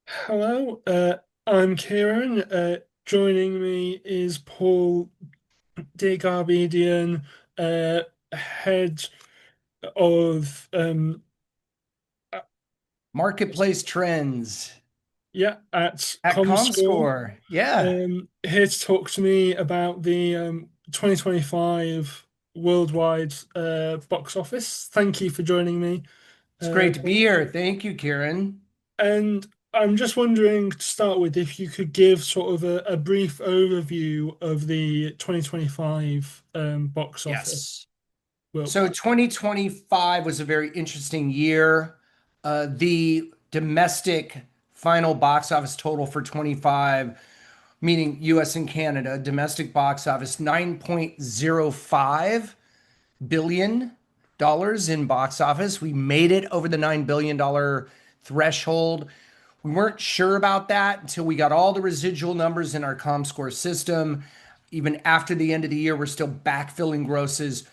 Hello, I'm Kieran. Joining me is Paul Dergarabedian, head of uh, Marketplace trends yeah, at at Comscore. Comscore. Yeah, Here to talk to me about the 2025 worldwide box office. Thank you for joining me, it's great to be Paul. here. Thank you, Kieran. And I'm just wondering to start with if you could give sort of a brief overview of the 2025 box office Yes. So worldwide. 2025 was a very interesting year. The domestic final box office total for 25, meaning US and Canada, domestic box office $9.05 billion in box office. We made it over the $9 billion threshold. We weren't sure about that until we got all the residual numbers in our Comscore system. Even after the end of the year, we're still backfilling grosses,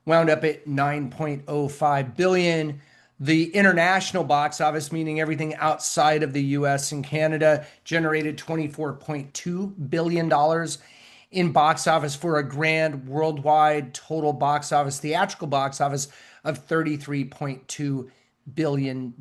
wound up at 9.05 billion. The international box office, meaning everything outside of the US and Canada, generated $24.2 billion in box office for a grand worldwide total box office, theatrical box office of $33.2 billion.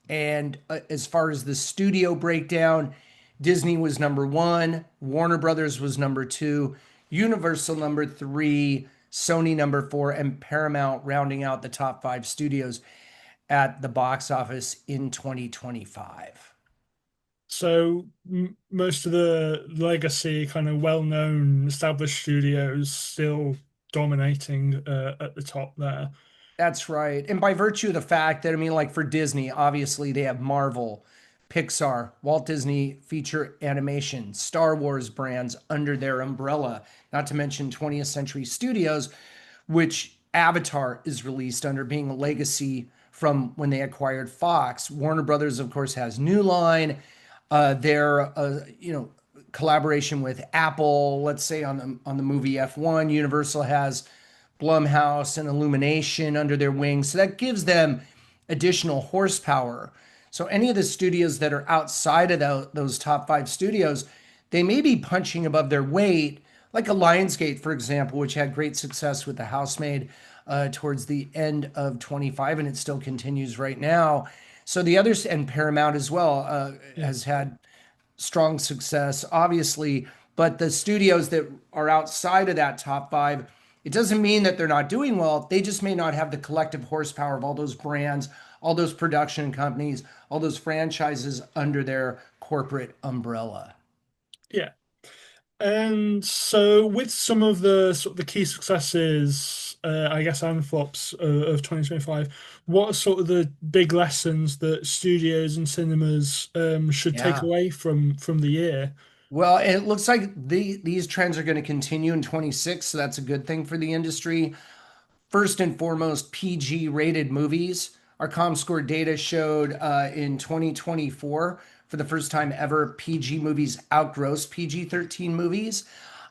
And as far as the studio breakdown, Disney was number one, Warner Brothers was number two, Universal number three, Sony number four, and Paramount rounding out the top five studios at the box office in 2025. So most of the legacy kind of well-known established studios still dominating at the top there. That's right. And by virtue of the fact that, I mean, like for Disney, obviously they have Marvel, Pixar, Walt Disney Feature Animation, Star Wars brands under their umbrella, not to mention 20th Century Studios, which Avatar is released under, being a legacy from when they acquired Fox. Warner Brothers, of course, has New Line. Their collaboration with Apple, let's say on the movie F1. Universal has Blumhouse and Illumination under their wing. So that gives them additional horsepower. So any of the studios that are outside of those top five studios, they may be punching above their weight, like a Lionsgate, for example, which had great success with The Housemaid towards the end of 25, and it still continues right now. So the others, and Paramount as well, Yeah. has had strong success, obviously. But the studios that are outside of that top five, it doesn't mean that they're not doing well. They just may not have the collective horsepower of all those brands, all those production companies, all those franchises under their corporate umbrella. Yeah. And so, with some of the sort of the key successes, I guess, and flops of 2025, what are sort of the big lessons that studios and cinemas should take Yeah. away from the year? Well, it looks like these trends are going to continue in 26, so that's a good thing for the industry. First and foremost, PG rated movies. Our Comscore data showed in 2024, for the first time ever, PG movies outgrossed PG 13 movies.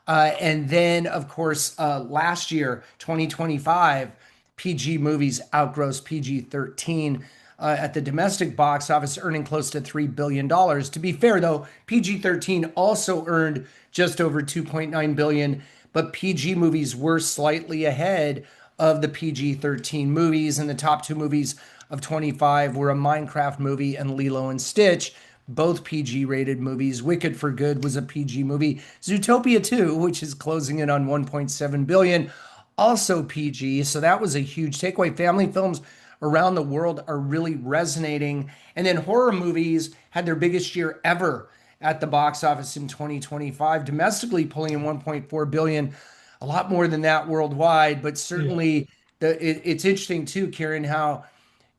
And then, of course, last year, 2025, PG movies outgrossed PG 13 at the domestic box office, earning close to $3 billion. To be fair, though, PG 13 also earned just over $2.9 billion, but PG movies were slightly ahead of the PG 13 movies. And the top two movies of 25 were a Minecraft movie and Lilo and Stitch, both PG rated movies. Wicked for Good was a PG movie. Zootopia 2, which is closing in on 1.7 billion, also PG. So that was a huge takeaway. Family films around the world are really resonating. And then horror movies had their biggest year ever at the box office in 2025, domestically pulling in 1.4 billion, a lot more than that worldwide. But Yeah. certainly, it's interesting too, Kieran, how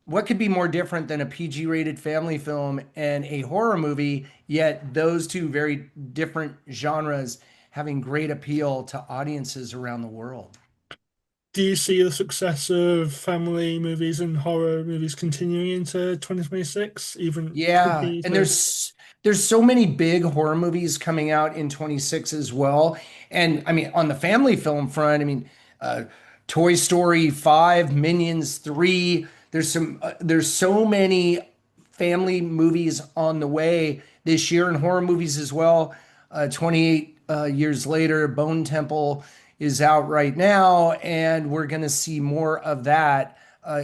what could be more different than a PG rated family film and a horror movie, yet those two very different genres having great appeal to audiences around the world. Do you see the success of family movies and horror movies continuing into 2026, even Yeah, tricky and to? there's so many big horror movies coming out in 26 as well. And I mean, on the family film front, I mean, uh, Toy Story 5, Minions 3, there's so many family movies on the way this year, and horror movies as well. 28 years later, Bone Temple is out right now, and we're going to see more of that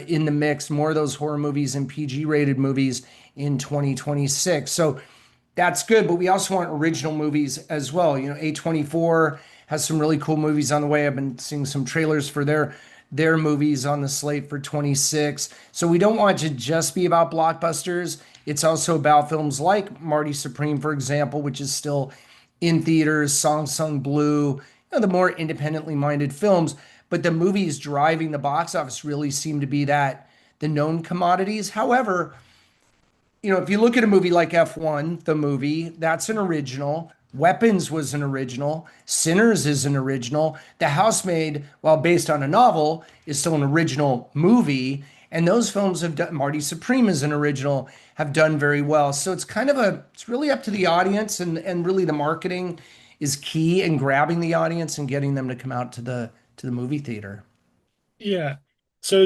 in the mix, more of those horror movies and PG rated movies in 2026. So that's good, but we also want original movies as well. You know, A24 has some really cool movies on the way. I've been seeing some trailers for their movies on the slate for 26. So we don't want it to just be about blockbusters. It's also about films like Marty Supreme, for example, which is still in theaters, Song Sung Blue, you know, the more independently minded films. But the movies driving the box office really seem to be that the known commodities. However, you know, if you look at a movie like F1, the movie, that's an original. Weapons was an original. Sinners is an original. The Housemaid, while based on a novel, is still an original movie. And those films have done, Marty Supreme is an original, have done very well. So it's kind of it's really up to the audience, and really the marketing is key in grabbing the audience and getting them to come out to the movie theater. Yeah. So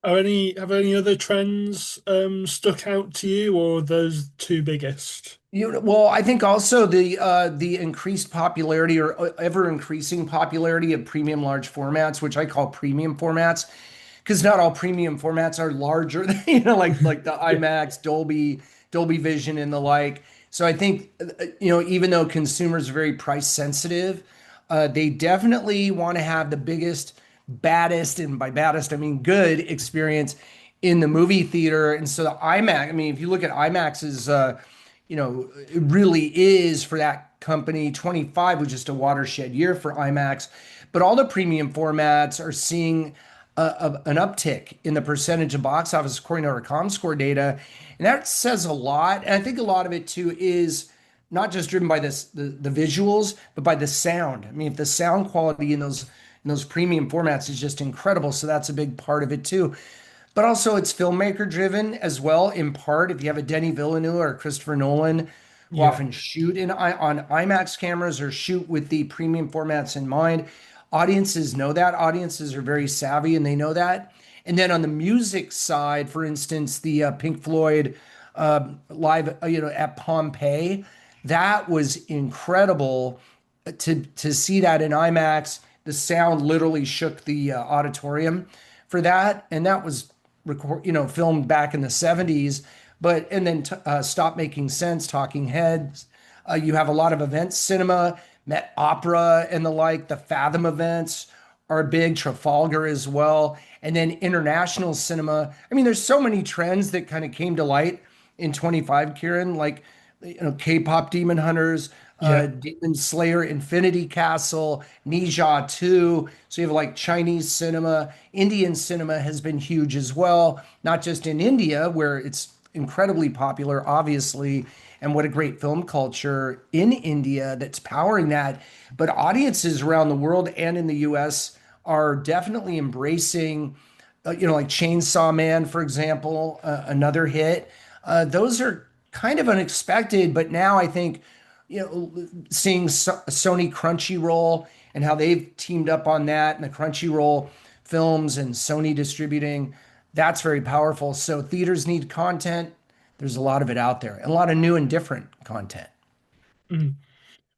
have any other trends stuck out to you, or are those two biggest? Well, I think also the increased popularity or ever increasing popularity of premium large formats, which I call premium formats, because not all premium formats are larger than, you know, like the Yeah. IMAX, Dolby Vision, and the like. So I think you know, even though consumers are very price sensitive, they definitely want to have the biggest, baddest, and by baddest I mean good experience in the movie theater. And so the IMAX, I mean, if you look at IMAX's you know, it really is for that company. 25 was just a watershed year for IMAX, but all the premium formats are seeing an uptick in the percentage of box office according to our Comscore data, and that says a lot. And I think a lot of it too is not just driven by the visuals, but by the sound. I mean, if the sound quality in those premium formats is just incredible, so that's a big part of it too. But also it's filmmaker driven as well, in part. If you have a Denis Villeneuve or Christopher Nolan who Yeah. often shoot on IMAX cameras or shoot with the premium formats in mind, audiences know that. Audiences are very savvy and they know that. And then on the music side, for instance, the Pink Floyd live, you know, at Pompeii, that was incredible to see that in IMAX. The sound literally shook the auditorium for that, and that was you know, filmed back in the 70s. But and then Stop Making Sense, Talking Heads. You have a lot of events, cinema, Met Opera, and the like. The Fathom events are big, Trafalgar as well, and then international cinema. I mean, there's so many trends that kind of came to light in 25, Kieran, like, you know, K-pop Demon Hunters, Yeah. Demon Slayer, Infinity Castle, Nija 2. So you have like Chinese cinema. Indian cinema has been huge as well, not just in India, where it's incredibly popular, obviously, and what a great film culture in India that's powering that. But audiences around the world and in the US are definitely embracing, you know, like Chainsaw Man, for example, another hit. Those are kind of unexpected, but now I think, you know, seeing Sony Crunchyroll and how they've teamed up on that, and the Crunchyroll films and Sony distributing, that's very powerful. So theaters need content. There's a lot of it out there, and a lot of new and different content. Mm.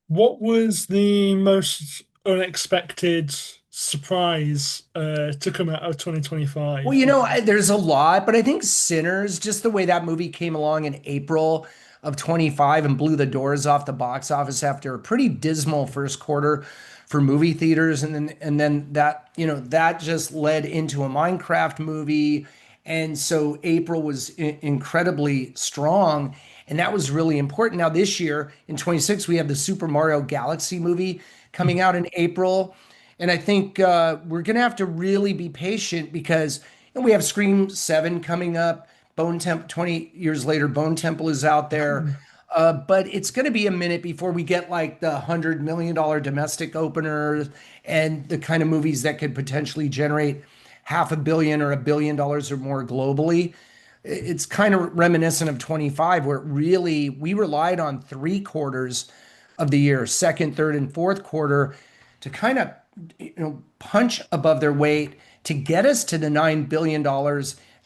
What was the most unexpected surprise to come out of Well, 2025 you for know, you? there's a lot, but I think Sinners, just the way that movie came along in April of 25 and blew the doors off the box office after a pretty dismal first quarter for movie theaters, and then that, you know, that just led into a Minecraft movie, and so April was incredibly strong, and that was really important. Now this year in 26 we have the Super Mario Galaxy movie coming out in April. And I think we're going to have to really be patient because, you know, we have Scream 7 coming up. Bone Temple, 20 years later, Bone Temple is out there. But it's going to be a minute before we get like the $100 million domestic openers and the kind of movies that could potentially generate $500 million or $1 billion or more globally. It's kind of reminiscent of 25, where it really we relied on 3 quarters of the year, second, third, and fourth quarter, to kind of, you know, punch above their weight to get us to the $9 billion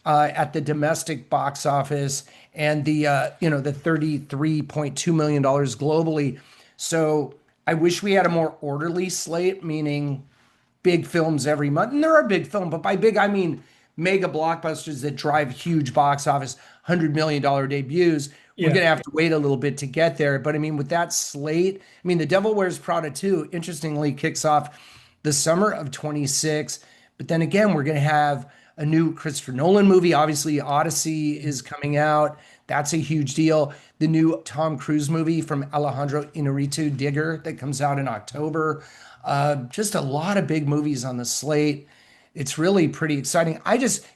at the domestic box office and the $33.2 million globally. So I wish we had a more orderly slate, meaning big films every month. And there are big films, but by big, I mean mega blockbusters that drive huge box office, $100 million debuts. We're Yeah, going to have to wait a little bit to get there. But I mean, with that slate, I mean, The Devil Wears Prada 2, interestingly, kicks off the summer of 26. But then again, we're going to have a new Christopher Nolan movie. Obviously, Odyssey is coming out. That's a huge deal. The new Tom Cruise movie from Alejandro Inarritu, Digger, that comes out in October. Just a lot of big movies on the slate. It's really pretty exciting.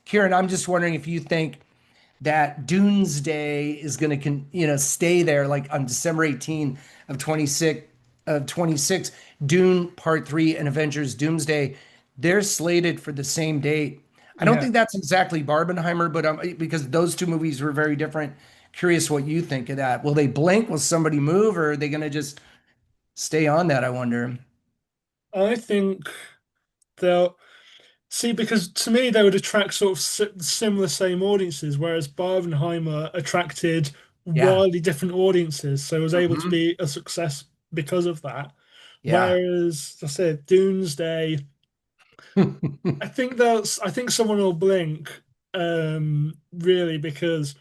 Kieran, I'm just wondering if you think that Doomsday is going to, stay there like on December 18 of 26, Dune Part 3 and Avengers Doomsday, they're slated for the same date. I don't yeah. think that's exactly Barbenheimer, but because those two movies were very different. Curious what you think of that. Will they blink? Will somebody move? Or are they going to just stay on that? I wonder. I think they'll see because to me they would attract sort of similar same audiences, whereas Barbenheimer attracted Yeah. wildly different audiences, so it was able to Hmm. be a success because of that. Yeah. Whereas I said Doomsday, I think someone will blink, really because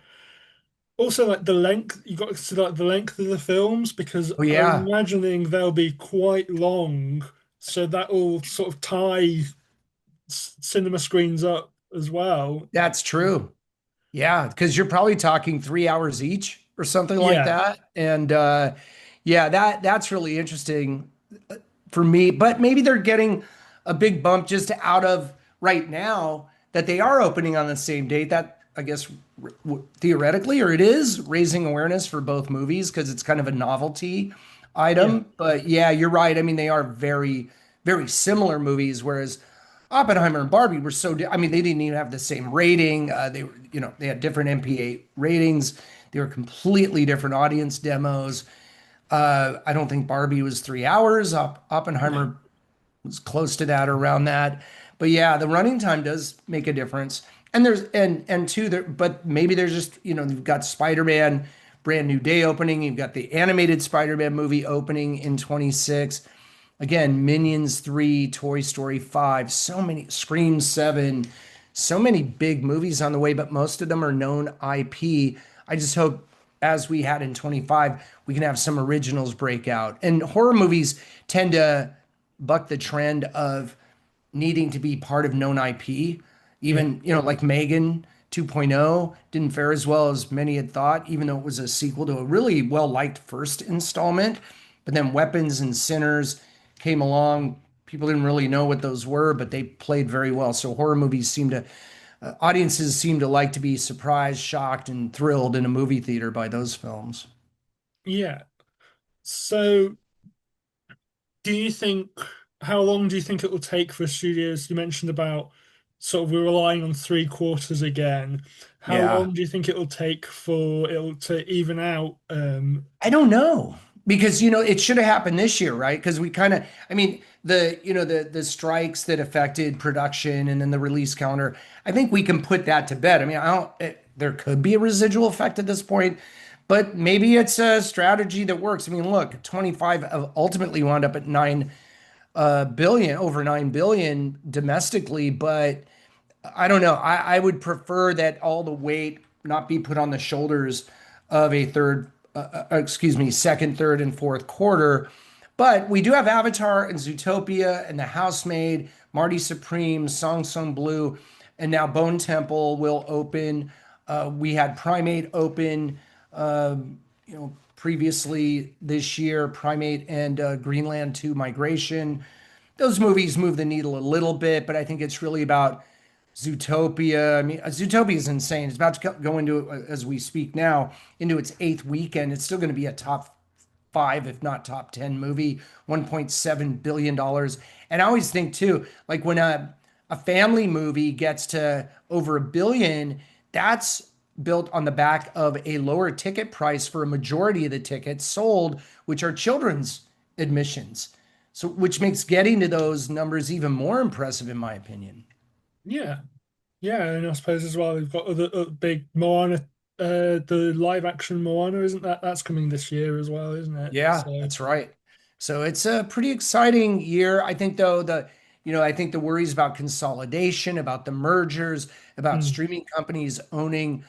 also like the length you got to consider like the length of the films because Oh, I'm yeah. imagining they'll be quite long, so that will sort of tie cinema screens up as well. That's true. Yeah, because you're probably talking 3 hours each or something like Yeah, that. And yeah, that's really interesting for me. But maybe they're getting a big bump just out of right now that they are opening on the same date. That I guess theoretically, or it is raising awareness for both movies because it's kind of a novelty yeah, item. But yeah, you're right. I mean, they are very, very similar movies, whereas Oppenheimer and Barbie were I mean, they didn't even have the same rating. They were, they had different MPA ratings. They were completely different audience demos. I don't think Barbie was 3 hours. no, Oppenheimer was close to that or around that. But yeah, the running time does make a difference. And and two there, but maybe there's just, you've got Spider-Man Brand New Day opening, you've got the animated Spider-Man movie opening in 26. Again, Minions 3, Toy Story 5, so many, Scream 7, so many big movies on the way, but most of them are known IP. I just hope, as we had in 25, we can have some originals break out. And horror movies tend to buck the trend of needing to be part of known IP. yeah, Even, like Megan 2.0 didn't fare as well as many had thought, even though it was a sequel to a really well liked first installment. But then Weapons and Sinners came along. People didn't really know what those were, but they played very well. So horror movies audiences seem to like to be surprised, shocked, and thrilled in a movie theater by those films. yeah. So, do you think how long do you think it will take for studios? You mentioned about sort of we're relying on three quarters again. How Yeah. long do you think it will take for it to even out? I don't know because it should have happened this year, right? Because we kind of, I mean, the strikes that affected production and then the release calendar. I think we can put that to bed. I mean, I don't. There could be a residual effect at this point, but maybe it's a strategy that works. I mean, look, 25 ultimately wound up at 9 billion, over 9 billion domestically, but I don't know. I would prefer that all the weight not be put on the shoulders of second, third, and fourth quarter. But we do have Avatar and Zootopia and The Housemaid, Marty Supreme, Song Sung Blue, and now Bone Temple will open. We had Primate open, previously this year, Primate and Greenland 2 Migration. Those movies move the needle a little bit, but I think it's really about Zootopia. I mean, Zootopia is insane. It's about to go into, as we speak now, into its eighth weekend. It's still going to be a top five, if not top 10 movie, $1.7 billion. And I always think, too, like when a family movie gets to over a billion, that's built on the back of a lower ticket price for a majority of the tickets sold, which are children's admissions. So, which makes getting to those numbers even more impressive, in my opinion. Yeah. Yeah, and I suppose as well we've got other big Moana, the live action Moana, isn't that that's coming this year as well, isn't it? Yeah, So, that's right. So it's a pretty exciting year. I think though I think the worries about consolidation, about the mergers, about mm, streaming companies owning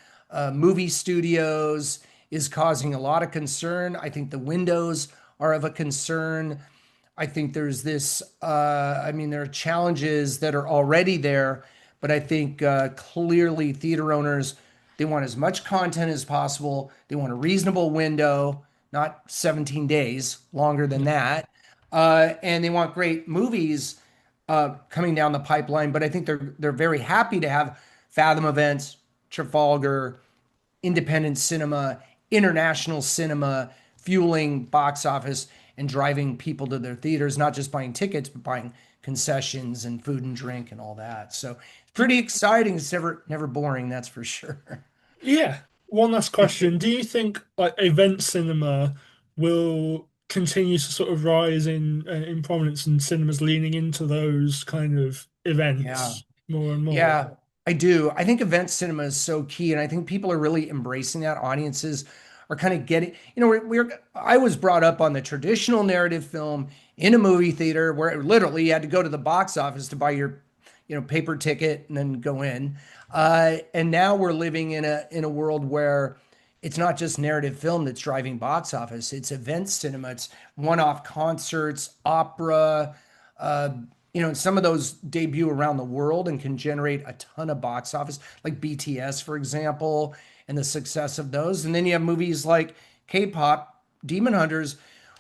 movie studios is causing a lot of concern. I think the windows are of a concern. I think there's this, I mean, there are challenges that are already there, but I think clearly theater owners, they want as much content as possible. They want a reasonable window, not 17 days, longer than yeah. that. And they want great movies coming down the pipeline. But I think they're very happy to have Fathom events, Trafalgar, independent cinema, international cinema, fueling box office and driving people to their theaters, not just buying tickets, but buying concessions and food and drink and all that. So it's pretty exciting. It's never boring, that's for sure. Yeah. One last question. Do you think like event cinema will continue to sort of rise in prominence and cinemas leaning into those kind of Yeah. events more and more? Yeah, I do. I think event cinema is so key, and I think people are really embracing that. Audiences are kind of getting, I was brought up on the traditional narrative film in a movie theater where literally you had to go to the box office to buy your, paper ticket and then go in. And now we're living in a world where it's not just narrative film that's driving box office. It's event cinema. It's one-off concerts, opera, uh, some of those debut around the world and can generate a ton of box office, like BTS, for example, and the success of those. And then you have movies like K-pop, Demon Hunters,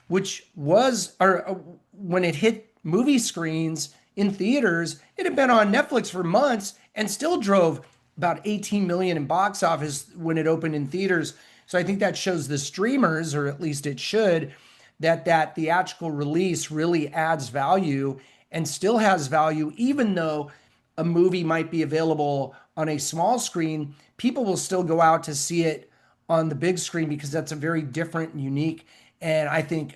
which was, or when it hit movie screens in theaters, it had been on Netflix for months and still drove about 18 million in box office when it opened in theaters. So I think that shows the streamers, or at least it should, that theatrical release really adds value and still has value, even though a movie might be available on a small screen. People will still go out to see it on the big screen because that's a very different and unique, and I think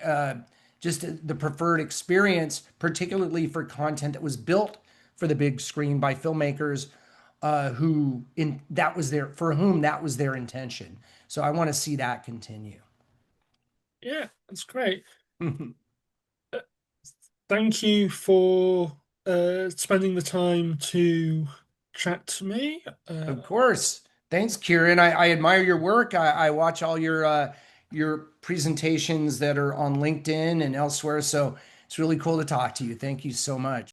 just the preferred experience, particularly for content that was built for the big screen by filmmakers who in that was their for whom that was their intention. So I want to see that continue. Yeah, that's great. Uh, Thank you for spending the time to chat to me. Of course. Thanks, Kieran. I admire your work. I watch all your presentations that are on LinkedIn and elsewhere. So it's really cool to talk to you. Thank you so much.